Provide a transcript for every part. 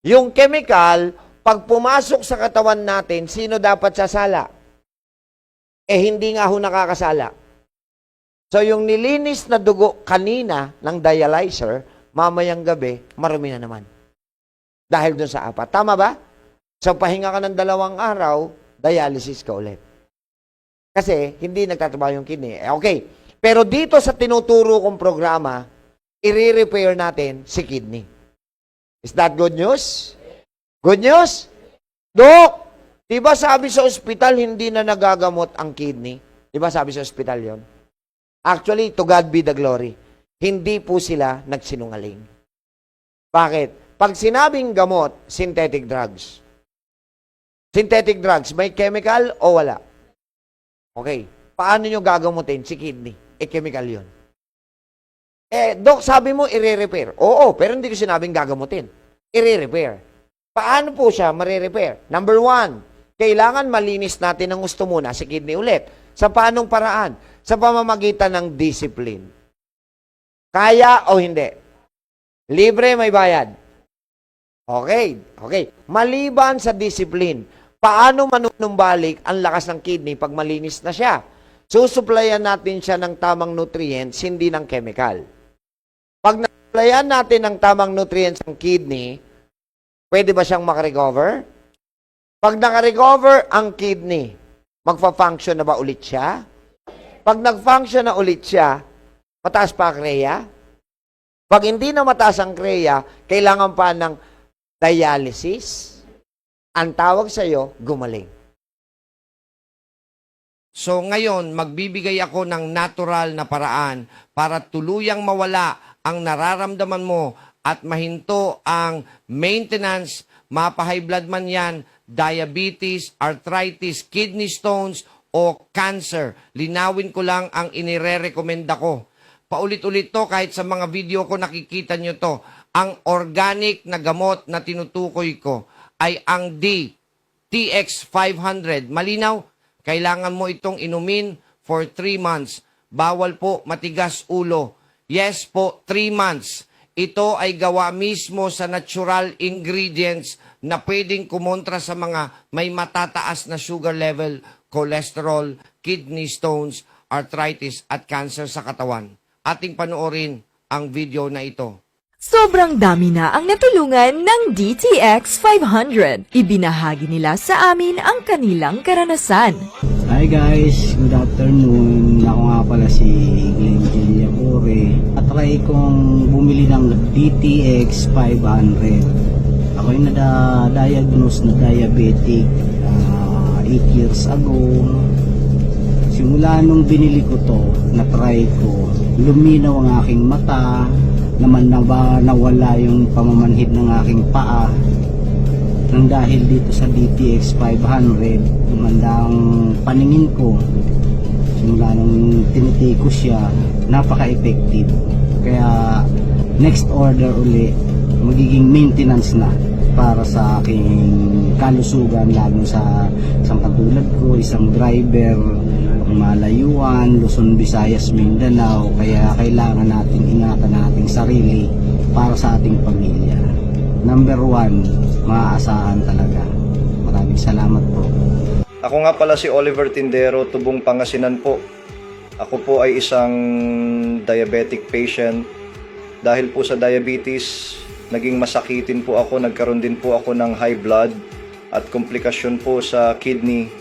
Yung chemical, pag pumasok sa katawan natin, sino dapat sasala? Hindi nga ho nakakasala. So yung nilinis na dugo kanina ng dialyzer, mamayang gabi, marumi na naman. Dahil dun sa 4. Tama ba? So pahinga ka ng 2 araw, dialysis ka ulit. Kasi hindi nagtatrabaho yung kidney. Okay. Pero dito sa tinuturo kong programa, i-repair natin si kidney. Is that good news? Good news? Dok, diba sabi sa ospital hindi na nagagamot ang kidney? Diba sabi sa ospital yon? Actually, to God be the glory. Hindi po sila nagsinungaling. Bakit? Pag sinabing gamot, synthetic drugs. Synthetic drugs, may chemical o wala? Okay. Paano nyo gagamutin si kidney? Chemical yun. Dok, sabi mo, i-repair. Oo, pero hindi ko sinabing gagamutin. I-repair. Paano po siya mare-repair? Number 1, kailangan malinis natin ang gusto muna si kidney ulit. Sa paanong paraan? Sa pamamagitan ng discipline. Kaya o hindi? Libre, may bayad. Okay. Maliban sa discipline, paano manunumbalik ang lakas ng kidney pag malinis na siya? Susuplayan natin siya ng tamang nutrients, hindi ng chemical. Pag nasuplayan natin ng tamang nutrients ang kidney, pwede ba siyang makarecover? Pag nakarecover ang kidney, magfa-function na ba ulit siya? Pag nag-function na ulit siya, mataas pa ang kreya? Pag hindi na mataas ang kreya, kailangan pa ng dialysis. Ang tawag sa iyo, gumaling. So ngayon, magbibigay ako ng natural na paraan para tuluyang mawala ang nararamdaman mo at mahinto ang maintenance, mapa-high blood man yan, diabetes, arthritis, kidney stones, o cancer. Linawin ko lang ang inire-recommenda ko. Paulit-ulit to, kahit sa mga video ko nakikita nyo to. Ang organic na gamot na tinutukoy ko ay ang DTX500. Malinaw? Kailangan mo itong inumin for 3 months. Bawal po matigas ulo. Yes po, 3 months. Ito ay gawa mismo sa natural ingredients na pwedeng kumontra sa mga may matataas na sugar level, cholesterol, kidney stones, arthritis at cancer sa katawan. Ating panoorin ang video na ito. Sobrang dami na ang natulungan ng DTX 500. Ibinahagi nila sa amin ang kanilang karanasan. Hi guys, good afternoon. Ako nga pala si Glenn Giliapore. Atry kong bumili ng DTX 500. Ako'y na-diagnose na diabetic 8 years ago. Simula nung binili ko to, na-try ko, luminaw ang aking mata, naman nawala yung pamamanhid ng aking paa. Nang dahil dito sa DTX 500, gumanda ang paningin ko. Simula nung tinitake ko siya, napaka-effective. Kaya next order uli, magiging maintenance na para sa aking kalusugan, lalo sa isang katulad ko, isang driver, malayuan, Luzon, Visayas, Mindanao. Kaya kailangan natin ingatan nating sarili para sa ating pamilya. Number 1, maaasahan talaga. Maraming salamat po. Ako nga pala si Oliver Tindero, Tubong, Pangasinan po. Ako po ay isang diabetic patient. Dahil po sa diabetes, naging masakitin po ako, nagkaroon din po ako ng high blood at komplikasyon po sa kidney.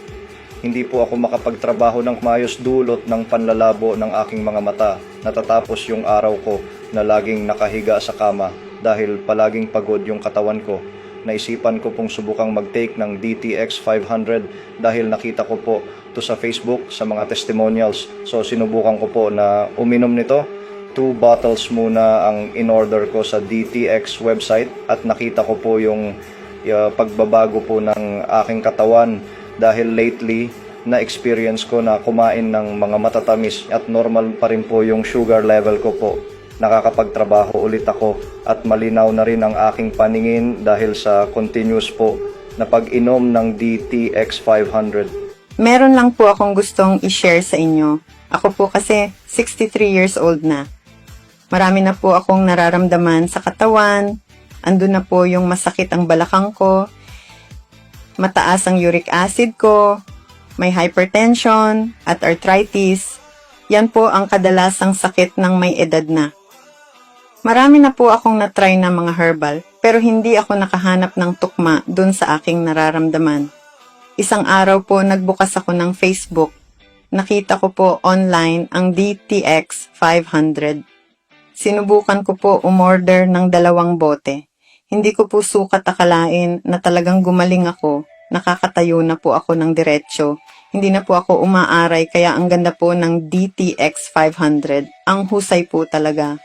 Hindi po ako makapagtrabaho ng maayos, dulot ng panlalabo ng aking mga mata. Natatapos yung araw ko na laging nakahiga sa kama dahil palaging pagod yung katawan ko. Naisipan ko pong subukang mag-take ng DTX 500 dahil nakita ko po to sa Facebook, sa mga testimonials. So sinubukan ko po na uminom nito. 2 bottles muna ang in-order ko sa DTX website at nakita ko po yung pagbabago po ng aking katawan. Dahil lately, na-experience ko na kumain ng mga matatamis at normal pa rin po yung sugar level ko po. Nakakapagtrabaho ulit ako at malinaw na rin ang aking paningin dahil sa continuous po na pag-inom ng DTX 500. Meron lang po akong gustong i-share sa inyo. Ako po kasi 63 years old na. Marami na po akong nararamdaman sa katawan, andun na po yung masakit ang balakang ko, mataas ang uric acid ko, may hypertension at arthritis. Yan po ang kadalasang sakit ng may edad na. Marami na po akong na-try na mga herbal, pero hindi ako nakahanap ng tukma dun sa aking nararamdaman. Isang araw po nagbukas ako ng Facebook. Nakita ko po online ang DTX 500. Sinubukan ko po umorder ng 2 bote. Hindi ko po sukat akalain na talagang gumaling ako. Nakakatayo na po ako ng diretsyo. Hindi na po ako umaaray kaya ang ganda po ng DTX 500. Ang husay po talaga.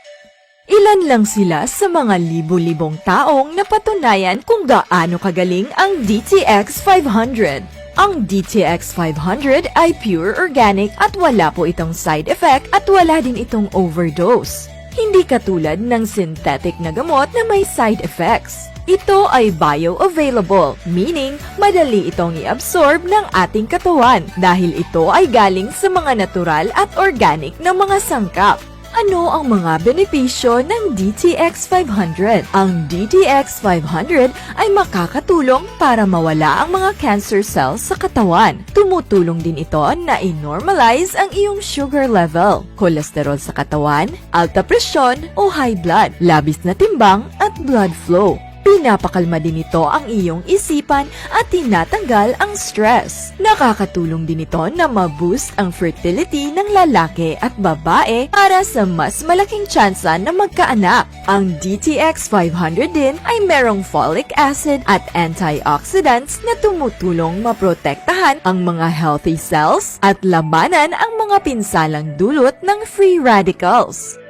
Ilan lang sila sa mga libo-libong taong napatunayan kung gaano kagaling ang DTX 500. Ang DTX 500 ay pure organic at wala po itong side effect at wala din itong overdose. Hindi katulad ng synthetic na gamot na may side effects. Ito ay bioavailable, meaning madali itong i-absorb ng ating katawan dahil ito ay galing sa mga natural at organic na mga sangkap. Ano ang mga benepisyo ng DTX 500? Ang DTX 500 ay makakatulong para mawala ang mga cancer cells sa katawan. Tumutulong din ito na i-normalize ang iyong sugar level, kolesterol sa katawan, alta presyon o high blood, labis na timbang at blood flow. Pinapakalma din ito ang iyong isipan at tinatanggal ang stress. Nakakatulong din ito na ma-boost ang fertility ng lalaki at babae para sa mas malaking tsansa na magkaanak. Ang DTX 500 din ay merong folic acid at antioxidants na tumutulong maprotektahan ang mga healthy cells at labanan ang mga pinsalang dulot ng free radicals.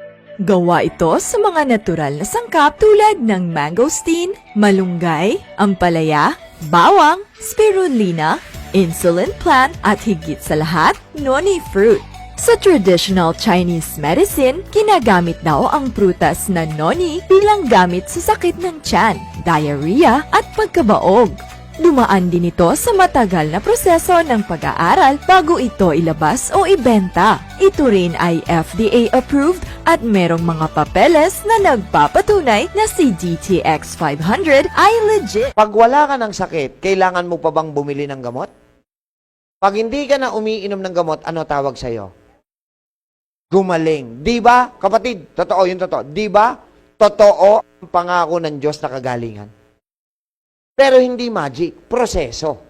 Gawa ito sa mga natural na sangkap tulad ng mangosteen, malunggay, ampalaya, bawang, spirulina, insulin plant at higit sa lahat, noni fruit. Sa traditional Chinese medicine, ginagamit daw ang prutas na noni bilang gamit sa sakit ng tiyan, diarrhea at pagkabaog. Dumaan din ito sa matagal na proseso ng pag-aaral bago ito ilabas o ibenta. Ito rin ay FDA approved at merong mga papeles na nagpapatunay na si DTX 500 ay legit. Pag wala ka ng sakit, kailangan mo pa bang bumili ng gamot? Pag hindi ka na umiinom ng gamot, ano tawag sa'yo? Gumaling. Di ba, kapatid? Totoo yung totoo. Di ba? Totoo ang pangako ng Diyos na kagalingan. Pero hindi magic, proseso.